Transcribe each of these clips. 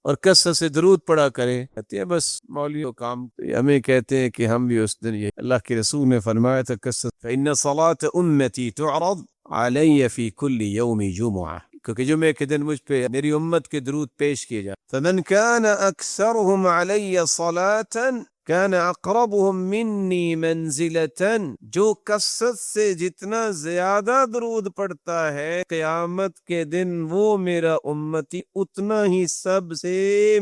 اور کثرت سے درود پڑھا کریں. کہتے ہیں بس مولوی کو کام ہمیں کہتے ہیں کہ ہم بھی اس دن یہ اللہ کے رسول نے فرمایا تھا کثرت فإن صلاة أمتي تعرض علي في كل يوم جمعة، کیونکہ جمعے کے دن مجھ پہ میری امت کے درود پیش کیے جائیں. فمن كان أكثرهم علي صلاة كان اقربهم مني منزلة، جو کثرت سے جتنا زیادہ درود پڑھتا ہے قیامت کے دن وہ میرا امتی اتنا ہی سب سے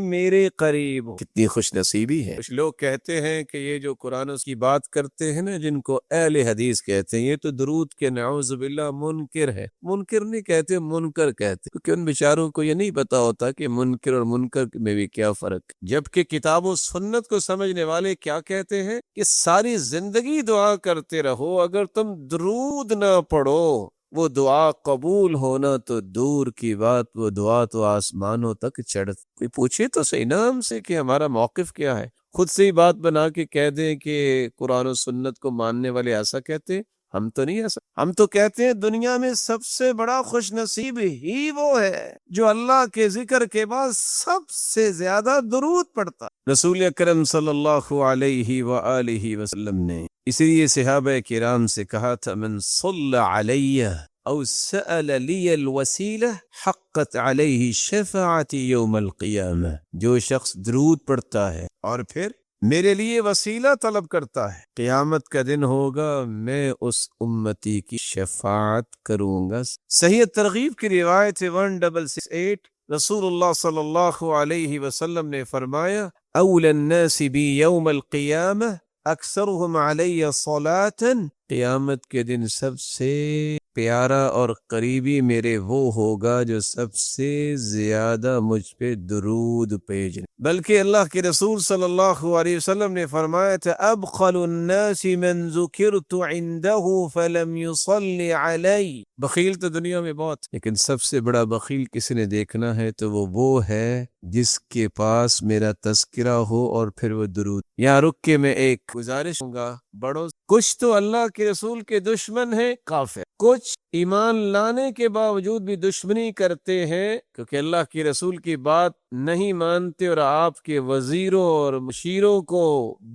میرے قریب ہو. کتنی خوش نصیبی ہے. کچھ لوگ کہتے ہیں کہ یہ جو قرآن کی بات کرتے ہیں نا، جن کو اہل حدیث کہتے ہیں، یہ تو درود کے نعوذ باللہ منکر ہے. منکر نہیں کہتے، منکر کہتے، کیونکہ ان بیچاروں کو یہ نہیں پتا ہوتا کہ منکر اور منکر میں بھی کیا فرق ہے. جبکہ کتاب و سنت کو سمجھنے والے کیا کہتے ہیں کہ ساری زندگی دعا کرتے رہو، اگر تم درود نہ پڑھو وہ دعا قبول ہونا تو دور کی بات، وہ دعا تو آسمانوں تک چڑھ. کوئی پوچھے تو صحیح نا ہم سے کہ ہمارا موقف کیا ہے. خود سے ہی بات بنا کے کہہ دیں کہ قرآن و سنت کو ماننے والے ایسا کہتے ہیں. ہم تو نہیں ایسا، ہم تو کہتے ہیں دنیا میں سب سے بڑا خوش نصیب ہی وہ ہے جو اللہ کے ذکر کے بعد سب سے زیادہ درود پڑھتا. رسول اکرم صلی اللہ علیہ وآلہ وسلم نے اسی لیے صحابہ کرام سے کہا تھا من صلی علی او سأل لی الوسیلہ حقت علیہ شفاعتی یوم القیامہ، جو شخص درود پڑھتا ہے اور پھر میرے لیے وسیلہ طلب کرتا ہے، قیامت کا دن ہوگا میں اس امتی کی شفاعت کروں گا. صحیح ترغیب کی روایت 1668 رسول اللہ صلی اللہ علیہ وسلم نے فرمایا اولی الناس بی یوم القیامہ اکثرهم علی صلاۃ، قیامت کے دن سب سے پیارا اور قریبی میرے وہ ہوگا جو سب سے زیادہ مجھ پہ درود بھیجے. بلکہ اللہ کے رسول صلی اللہ علیہ وسلم نے فرمایا تھا ابخل الناس من ذکرت عنده فلم يصلی علی. بخیل تو دنیا میں بہت، لیکن سب سے بڑا بخیل کسی نے دیکھنا ہے تو وہ ہے جس کے پاس میرا تذکرہ ہو اور پھر وہ درود. یہاں رک کے میں ایک گزارش ہوں گا، بڑوں کچھ تو اللہ کے رسول کے دشمن ہیں کافر، کچھ ایمان لانے کے باوجود بھی دشمنی کرتے ہیں کیونکہ اللہ کے رسول کی بات نہیں مانتے اور آپ کے وزیروں اور مشیروں کو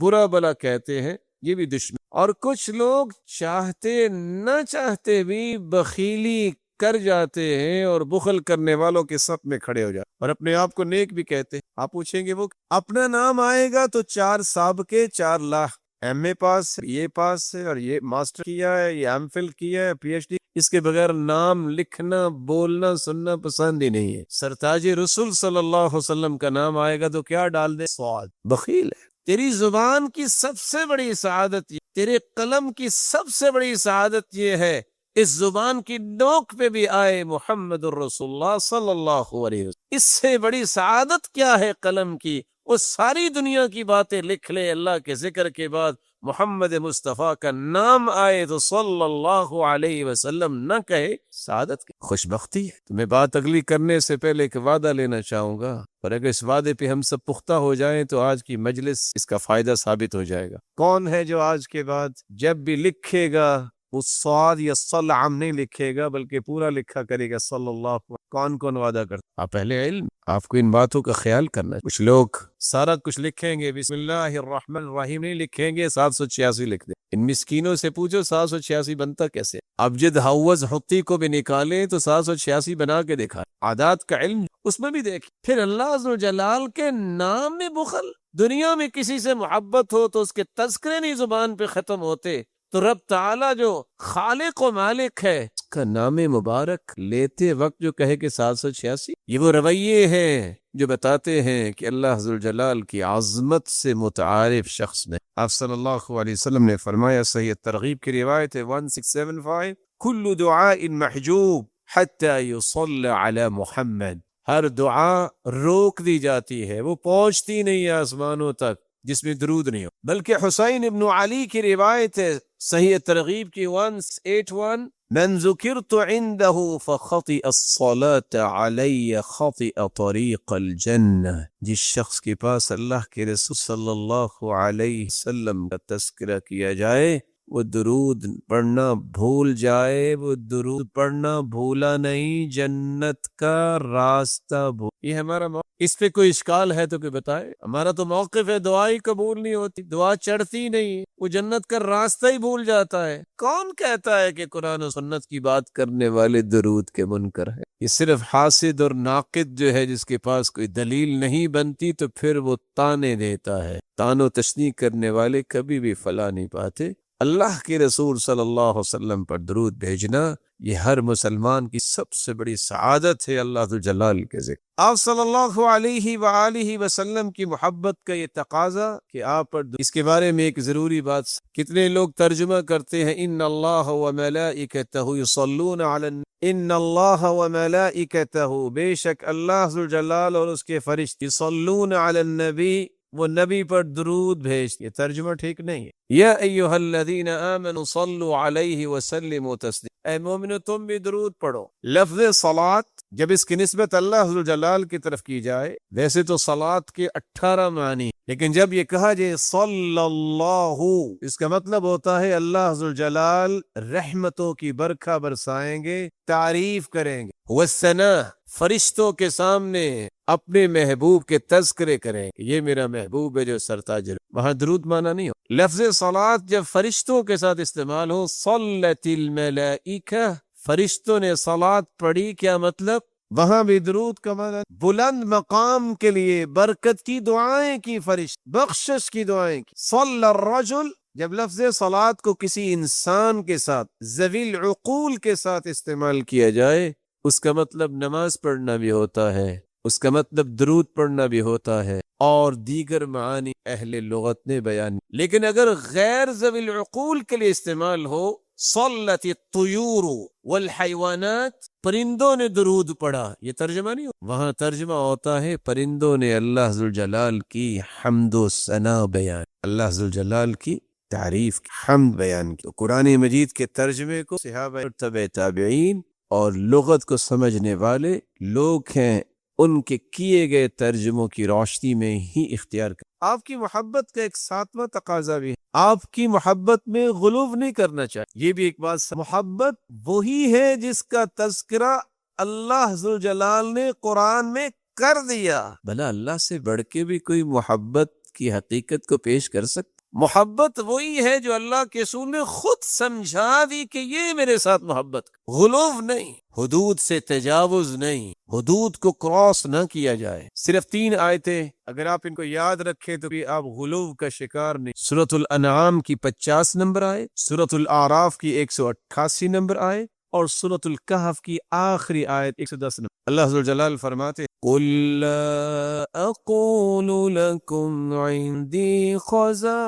برا بلا کہتے ہیں، یہ بھی دشمن. اور کچھ لوگ چاہتے نہ چاہتے بھی بخیلی کر جاتے ہیں اور بخل کرنے والوں کے صف میں کھڑے ہو جاتے اور اپنے آپ کو نیک بھی کہتے ہیں. آپ پوچھیں گے وہ اپنا نام آئے گا تو 4 سابقے 4 لاکھ، ایم اے پاس ہے، یہ پاس ہے، اور یہ ماسٹر کیا ہے، یہ ایم فل کیا ہے، پی ایچ ڈی. اس کے بغیر نام لکھنا بولنا سننا پسند ہی نہیں ہے. سرتاج رسول صلی اللہ علیہ وسلم کا نام آئے گا تو کیا ڈال دے؟ سعاد. بخیل ہے. تیری زبان کی سب سے بڑی سعادت، تیرے قلم کی سب سے بڑی سعادت یہ ہے اس زبان کی نوک پہ بھی آئے محمد الرسول اللہ صلی اللہ علیہ وسلم. اس سے بڑی سعادت کیا ہے قلم کی؟ وہ ساری دنیا کی باتیں لکھ لے، اللہ کے ذکر کے بعد محمد مصطفیٰ کا نام آئے تو صلی اللہ علیہ وسلم نہ کہے، سعادت کی خوش بختی ہے. تو میں بات اگلی کرنے سے پہلے ایک وعدہ لینا چاہوں گا، اور اگر اس وعدے پہ ہم سب پختہ ہو جائیں تو آج کی مجلس اس کا فائدہ ثابت ہو جائے گا. کون ہے جو آج کے بعد جب بھی لکھے گا وہ صاد یا صلعم نہیں لکھے گا بلکہ پورا لکھا کرے گا صلی اللہ علیہ وسلم؟ کون کون وعدہ کرتا؟ آپ اہل علم، آپ کو ان باتوں کا خیال کرنا ہے. کچھ لوگ سارا کچھ لکھیں گے، بسم اللہ الرحمن الرحیم نہیں لکھیں گے، 786 لکھ دیں. ان مسکینوں سے پوچھو 786 بنتا کیسے؟ ابجد حوض حتی کو بھی نکالیں تو 786 بنا کے دکھا. عادات کا علم اس میں بھی دیکھ. پھر اللہ عز و جلال کے نام میں بخل. دنیا میں کسی سے محبت ہو تو اس کے تذکرے نہیں زبان پہ ختم ہوتے، تو رب تعالیٰ جو خالق و مالک ہے اس کا نام مبارک لیتے وقت جو کہے کہ 786، یہ وہ رویے ہیں جو بتاتے ہیں کہ اللہ عز و جلال کی عظمت سے متعارف شخص نے. آپ صلی اللہ علیہ وسلم نے فرمایا، صحیح ترغیب کی روایت ہے 1675 کل دعاء محجوب حتی یصلی علی محمد، ہر دعا روک دی جاتی ہے، وہ پہنچتی نہیں آسمانوں تک جس میں درود نہیں ہو. بلکہ حسین ابن علی کی روایت ہے صحیح ترغیب کی 181 من ذکرت عنده فخطئ الصلاة علی خطئ طریق الجنہ، جس شخص کے پاس اللہ کے رسول صلی اللہ علیہ وسلم کا تذکرہ کیا جائے وہ درود پڑھنا بھول جائے، وہ درود پڑھنا بھولا نہیں، جنت کا راستہ بھول۔ یہ ہمارا اس پہ کوئی اشکال ہے تو کوئی بتائے؟ ہمارا تو موقف ہے دعا ہی قبول نہیں ہوتی، دعا چڑھتی نہیں، وہ جنت کا راستہ ہی بھول جاتا ہے۔ کون کہتا ہے کہ قرآن و سنت کی بات کرنے والے درود کے منکر ہیں؟ یہ صرف حاسد اور ناقد جو ہے، جس کے پاس کوئی دلیل نہیں بنتی تو پھر وہ تانے دیتا ہے۔ تان و تشنیع کرنے والے کبھی بھی فلاح نہیں پاتے۔ اللہ کے رسول صلی اللہ علیہ وسلم پر درود بھیجنا یہ ہر مسلمان کی سب سے بڑی سعادت ہے اللہ ذو جلال کے ذکر۔ آپ صلی اللہ علیہ وآلہ وسلم کی محبت کا یہ تقاضا کہ آپ پر اس کے بارے میں ایک ضروری بات، کتنے لوگ ترجمہ کرتے ہیں ان اللہ وملائکتہ یصلون علی ان اللہ وملائکتہ، بے شک اللہ ذو جلال اور اس کے فرشتے یصلون علی النبی، وہ نبی پر درود بھیجتے۔ یہ ترجمہ ٹھیک نہیں ہے۔ یا ایھا الذین آمنوا صلوا علیہ وسلموا تسلیما، اے مومنو تم بھی درود پڑھو۔ لفظ صلاۃ جب اس کی نسبت اللہ ذو جلال کی طرف کی جائے، ویسے تو صلاۃ کے 18 معنی، لیکن جب یہ کہا جائے صلی اللہ، اس کا مطلب ہوتا ہے اللہ ذو جلال رحمتوں کی برکھا برسائیں گے، تعریف کریں گے، والثناء فرشتوں کے سامنے اپنے محبوب کے تذکرے کریں کہ یہ میرا محبوب ہے جو سرتاج ہے۔ وہاں درود مانا نہیں ہو۔ لفظ صلاۃ جب فرشتوں کے ساتھ استعمال ہو، صلت الملائکہ، فرشتوں نے صلاۃ پڑھی، کیا مطلب؟ وہاں بھی درود کا معنی بلند مقام کے لیے برکت کی دعائیں کی، فرشت بخشش کی دعائیں کی۔ صلی الرجل جب لفظ صلاۃ کو کسی انسان کے ساتھ ذوی العقول کے ساتھ استعمال کیا جائے، اس کا مطلب نماز پڑھنا بھی ہوتا ہے، اس کا مطلب درود پڑھنا بھی ہوتا ہے، اور دیگر معانی اہل لغت نے بیان۔ لیکن اگر غیر ذوی العقول کے لیے استعمال ہو، صلت الطیور والحیوانات، پرندوں نے درود پڑھا، یہ ترجمہ نہیں ہو۔ وہاں ترجمہ ہوتا ہے پرندوں نے اللہ ذوالجلال کی حمد و ثنا بیان، اللہ ذوالجلال کی تعریف کی حمد بیان کی۔ تو قرآن مجید کے ترجمے کو صحابہ تبع تابعین اور لغت کو سمجھنے والے لوگ ہیں، ان کے کیے گئے ترجموں کی روشنی میں ہی اختیار کر۔ آپ کی محبت کا ایک ساتواں تقاضا بھی ہے، آپ کی محبت میں غلو نہیں کرنا چاہیے۔ یہ بھی ایک بات، محبت وہی ہے جس کا تذکرہ اللہ ذوالجلال نے قرآن میں کر دیا۔ بھلا اللہ سے بڑھ کے بھی کوئی محبت کی حقیقت کو پیش کر سکتا؟ محبت وہی ہے جو اللہ کے رسول نے خود سمجھا دی کہ یہ میرے ساتھ محبت، غلو نہیں، حدود سے تجاوز نہیں، حدود کو کراس نہ کیا جائے۔ صرف 3 آیتیں اگر آپ ان کو یاد رکھیں تو بھی آپ غلو کا شکار نہیں۔ سورۃ الانعام کی 50 نمبر آیت، سورۃ الاعراف کی 188 نمبر آیت، اور سورۃ الکہف کی آخری آیت 110 نمبر۔ اللہ ذوالجلال فرماتے قُل لَا أَقُولُ لَكُمْ عِنْدِي خَزَائِنُ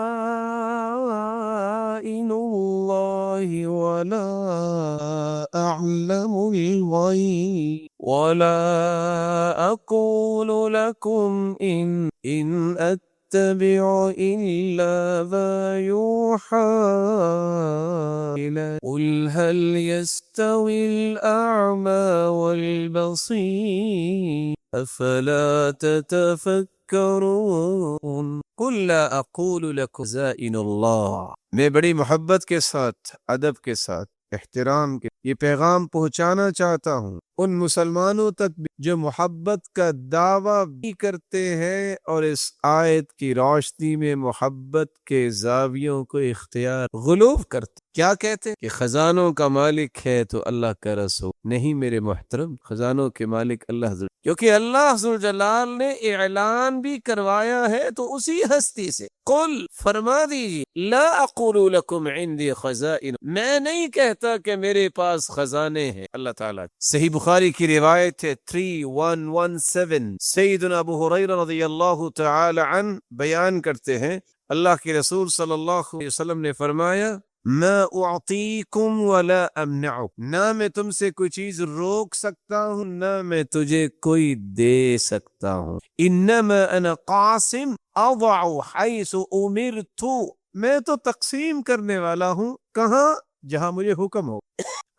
اللَّهِ وَلَا أَعْلَمُ الْغَيْبَ وَلَا أَقُولُ لَكُمْ إِنْ أَتَّبِعُ إِلَّا مَا يُوحَى إِلَيَّ قُلْ هَلْ يَسْتَوِي الْأَعْمَى وَالْبَصِيرُ أَفَلَا تَتَفَكَّرُونَ قُل لَا أَقُولُ لَكُمْ خَزَائِنُ اللَّهِ، میں بڑی محبت کے ساتھ، ادب کے ساتھ، احترام کے یہ پیغام پہنچانا چاہتا ہوں ان مسلمانوں تک بھی جو محبت کا دعویٰ بھی کرتے ہیں اور اس آیت کی روشنی میں محبت کے زاویوں کو اختیار غلو کرتے۔ کیا کہتے ہیں کہ خزانوں کا مالک ہے تو اللہ کا رسول نہیں؟ میرے محترم، خزانوں کے مالک اللہ ذوالجلال، کیونکہ اللہ ذوالجلال نے اعلان بھی کروایا ہے تو اسی ہستی سے۔ قل فرما دیجیے لا اقول لکم عندی خزائن، میں نہیں کہتا کہ میرے پاس خزانے ہیں اللہ تعالیٰ۔ صحیح بخاری کی روایت ہے 3117، سیدنا ابو ہریرہ رضی اللہ تعالی عنہ بیان کرتے ہیں اللہ کے رسول صلی اللہ علیہ وسلم نے فرمایا میں اعطیکم ولا امنعکم، نہ میں تم سے کوئی چیز روک سکتا ہوں نہ میں تجھے کوئی دے سکتا ہوں، انما انا قاسم اضع حیث امرت، میں تو تقسیم کرنے والا ہوں، کہاں؟ جہاں مجھے حکم ہو.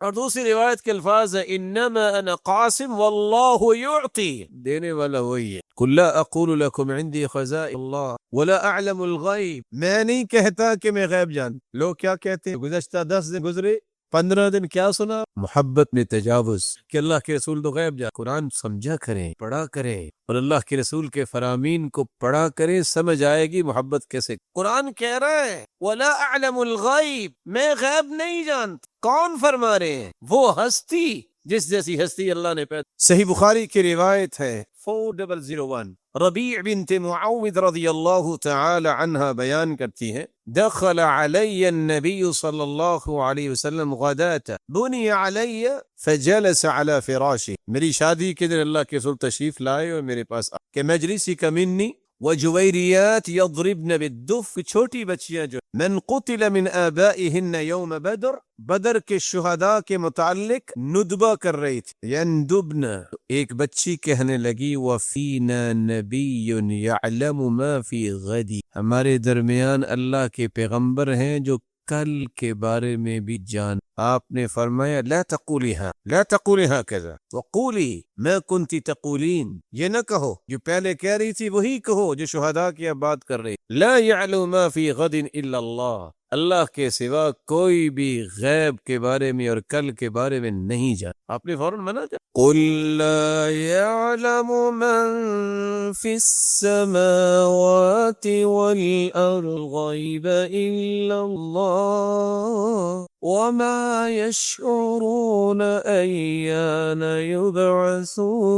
اور دوسری روایت کے الفاظ ہے انما انا قاسم واللہ یعطی، دینے والا وہی ہے. قل لا اقول لكم عندي خزائن اللہ ولا اعلم الغیب، میں نہیں کہتا کہ میں غیب جان. لوگ کیا کہتے ہیں؟ گزشتہ 10 دن گزرے، 15 دن کیا سنا؟ محبت میں تجاوز کہ اللہ کے رسول تو غیب جان. قرآن سمجھا کریں، پڑھا کریں، اور اللہ کے رسول کے فرامین کو پڑھا کریں، سمجھ آئے گی محبت کیسے. قرآن کہہ رہا ہے وَلَا أَعْلَمُ الْغَيْبِ، میں غیب نہیں جانتا. کون فرما رہے ہیں؟ وہ ہستی جس جیسی ہستی اللہ نے پیدا. صحیح بخاری کی روایت ہے 4001، ربیع بنت معوذ رضی اللہ تعالی عنہ بیان کرتی ہے دخل علی النبی صلی اللہ علیہ وسلم غداة بنی علی فجلس على فراشی. میری شادی کے دن اللہ کے رسول تشریف لائے اور میرے پاس کہ مجلسی کا منی وجویریات یضربن بالدف، چھوٹی بچیاں جو من قتل من آبائہن یوم بدر، بدر کے شہداء کے متعلق ندبہ کر رہی تھی. یندبن، ایک بچی کہنے لگی وفینا نبی یعلم ما فی غد، ہمارے درمیان اللہ کے پیغمبر ہیں جو کل کے بارے میں بھی جان. آپ نے فرمایا لا تقولی ہاں، لا تقولی ہاں کذا وقولی ما کنتی تقولین، یہ نہ کہو جو پہلے کہہ رہی تھی وہی کہو جو شہداء کی اب بات کر رہی. لا یعلم ما فی غد الا اللہ، اللہ کے سوا کوئی بھی غیب کے بارے میں اور کل کے بارے میں نہیں جان. آپ نے فوراً منع کیا. قل لا يعلم من في السماوات والأرض الغيب إلا الله وما يشعرون أيان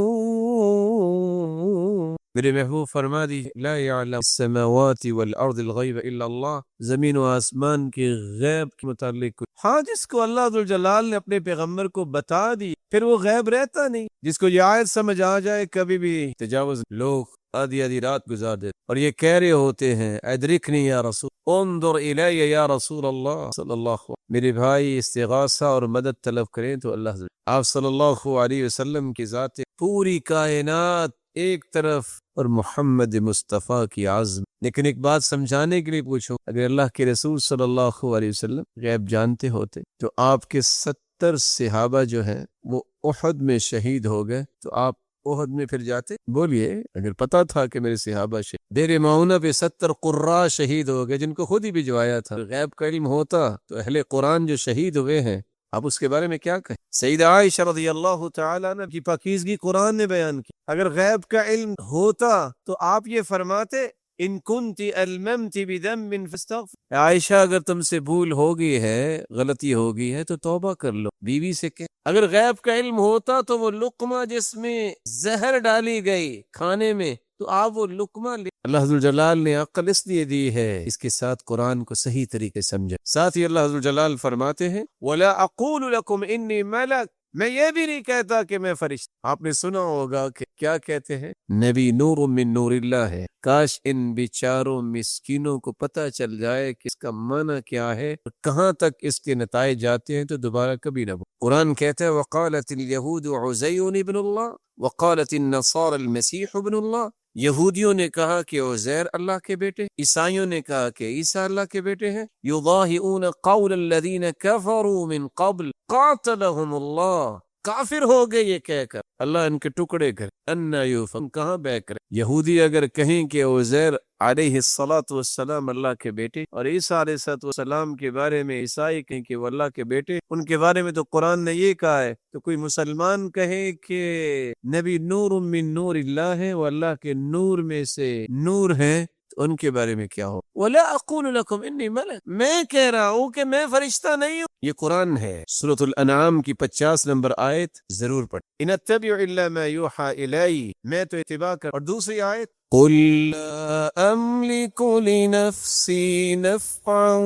يبعثون. میرے محبوب فرما دی لا يعلم السماوات والارض الغیب الا اللہ، زمین و آسمان کے غیب کے متعلق. ہاں جس کو اللہ ذوالجلال نے اپنے پیغمبر کو بتا دی پھر وہ غیب رہتا نہیں. جس کو یہ آیت سمجھ آ جائے کبھی بھی تجاوز. لوگ آدھی آدھی رات گزار دیتے اور یہ کہہ رہے ہوتے ہیں ادرکنی یا رسول، انظر الی یا رسول اللہ صلی اللہ علیہ وسلم. میرے بھائی استغاثہ اور مدد طلب کریں تو اللہ آپ صلی اللہ علیہ وسلم کی ذات، پوری کائنات ایک طرف اور محمد مصطفیٰ کی عظم. لیکن ایک بات سمجھانے کے لیے پوچھوں، اگر اللہ کے رسول صلی اللہ علیہ وسلم غیب جانتے ہوتے تو آپ کے 70 صحابہ جو ہیں وہ احد میں شہید ہو گئے تو آپ احد میں پھر جاتے؟ بولیے اگر پتا تھا کہ میرے صحابہ شہید. دیر معونہ پہ 70 قراء شہید ہو گئے جن کو خود ہی بھجوایا تھا. غیب کا علم ہوتا تو اہل قرآن جو شہید ہوئے ہیں آپ اس کے بارے میں کیا کہیں؟ سیدہ عائشہ رضی اللہ تعالیٰ عنہ کی پاکیزگی قرآن نے بیان کی. اگر غیب کا علم ہوتا تو آپ یہ فرماتے ان کنتی الممتی بذنب فاستغفر، عائشہ اگر تم سے بھول ہوگی ہے، غلطی ہوگی ہے تو توبہ کر لو. بیوی سے کہ اگر غیب کا علم ہوتا تو وہ لقمہ جس میں زہر ڈالی گئی کھانے میں تو آپ وہ لقمہ لے. اللہ ذوالجلال نے عقل اس لیے دی ہے اس کے ساتھ قرآن کو صحیح طریقے سمجھے. ساتھ ہی اللہ ذوالجلال فرماتے ہیں وَلَا أَقُولُ لَكُمْ إِنِّي مَلَكٌ، میں یہ بھی نہیں کہتا کہ میں فرشتہ. آپ نے سنا ہوگا کہ کیا کہتے ہیں نبی نور من نور اللہ ہے. کاش ان بیچاروں مسکینوں کو پتہ چل جائے کہ اس کا معنی کیا ہے اور کہاں تک اس کے نتائج جاتے ہیں تو دوبارہ کبھی نہ. قرآن کہتا ہے وقالت اليہود عزیر ابن اللہ وقالت النصارى المسیح ابن اللہ. یہودیوں نے کہا کہ عزیر اللہ کے بیٹے، عیسائیوں نے کہا کہ عیسیٰ اللہ کے بیٹے ہیں. یضاہئون قول الذین کفروا من قبل قاتلهم اللہ، کافر ہو گئے یہ کہہ کر اللہ ان کے ٹکڑے کرے. انا یوفن، کہاں بے کرے. یہودی اگر کہیں کہ عزیر علیہ السلام اللہ کے بیٹے اور عیسیٰ علیہ السلام کے بارے میں عیسائی کہیں کہ وہ اللہ کے بیٹے، ان کے بارے میں تو قرآن نے یہ کہا ہے. تو کوئی مسلمان کہے کہ نبی نور من نور اللہ ہے، وہ اللہ کے نور میں سے نور ہے، تو ان کے بارے میں کیا ہو. وَلَا أَقُولُ لَكُمْ إِنِّي مَلَكٌ، میں کہہ رہا ہوں کہ میں فرشتہ نہیں ہوں. یہ قرآن ہے. سورۃ الانعام کی 50 نمبر آیت ضرور پڑھ. إِنْ أَتَّبِعُ إِلَّا مَا يُوحَىٰ إِلَيَّ، میں تو اتباع کر. اور دوسری آیت قُل لَا أَمْلِكُ لِنَفْسِي نَفْعًا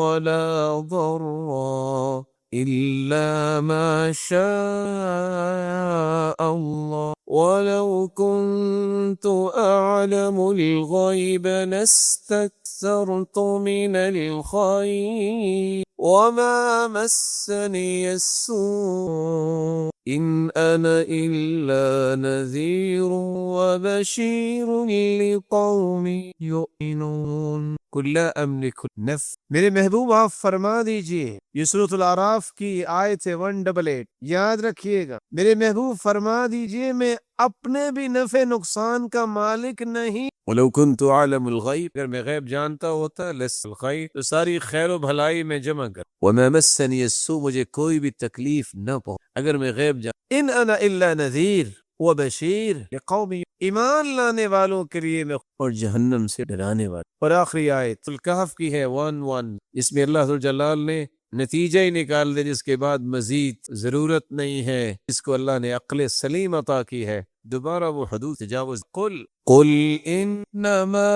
وَلَا ضَرًّا إِلَّا مَا شَاءَ اللَّهُ وَلَوْ كُنْتُ أَعْلَمُ الْغَيْبَ لَاسْتَكْثَرْتُ مِنَ الْخَيْرِ وَمَا مَسَّنِيَ السُّوءُ ان انا الا نذیر وبشیر لقوم یؤمنون قل لا املک نفس، میرے محبوب آپ فرما دیجئے، یہ سورۃ الاعراف کی آیت ہے 188، یاد رکھیے گا، میرے محبوب فرما دیجئے میں اپنے بھی نفع نقصان کا مالک نہیں، وَلَوْ كُنْتُ أَعْلَمُ الْغَيْبَ، اگر میں غیب جانتا ہوتا لَسْتَ الْخَيْرَ، تو ساری خیر و بھلائی میں جمع کر، وَمَا مَسَّنِيَ السُّوءُ، مجھے کوئی بھی تکلیف نہ پہنچ، اگر میں غیب جان، إِنْ أَنَا إِلَّا نَذِيرٌ وَبَشِيرٌ لِقَوْمٍ، ایمان لانے والوں کے لیے میں اور جہنم سے ڈرانے والا۔ اور آخری آیت الکہف کی ہے 1:1، اس میں اللہ جلال نے نتیجہ ہی نکال دے، جس کے بعد مزید ضرورت نہیں ہے، اس کو اللہ نے عقل سلیم عطا کی ہے، دوبارہ وہ حدود تجاوز۔ قل انما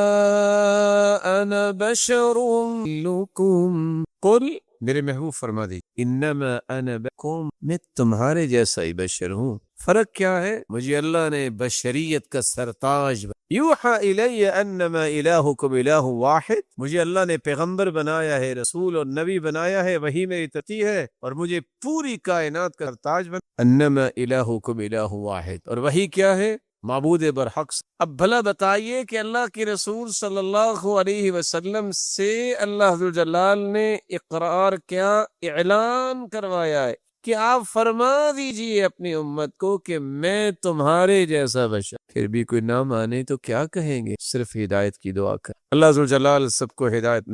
انا بشر لکم، قل میرے محبوب فرما دی، انما انا بکم، میں تمہارے جیسا ہی بشر ہوں، فرق کیا ہے؟ مجھے اللہ نے بشریت کا سرتاج یوحا الی انما الہکم الہ واحد، مجھے اللہ نے پیغمبر بنایا ہے، رسول اور نبی بنایا ہے، وہی میری تتی ہے، اور مجھے پوری کائنات کا سرتاج بنا، انما الہکم الہ واحد، اور وہی کیا ہے؟ معبود برحق۔ اب بھلا بتائیے کہ اللہ کے رسول صلی اللہ علیہ وسلم سے اللہ جلال نے اقرار کیا، اعلان کروایا ہے کہ آپ فرما دیجئے اپنی امت کو کہ میں تمہارے جیسا بشر، پھر بھی کوئی نہ مانے تو کیا کہیں گے؟ صرف ہدایت کی دعا کر، اللہ جلال سب کو ہدایت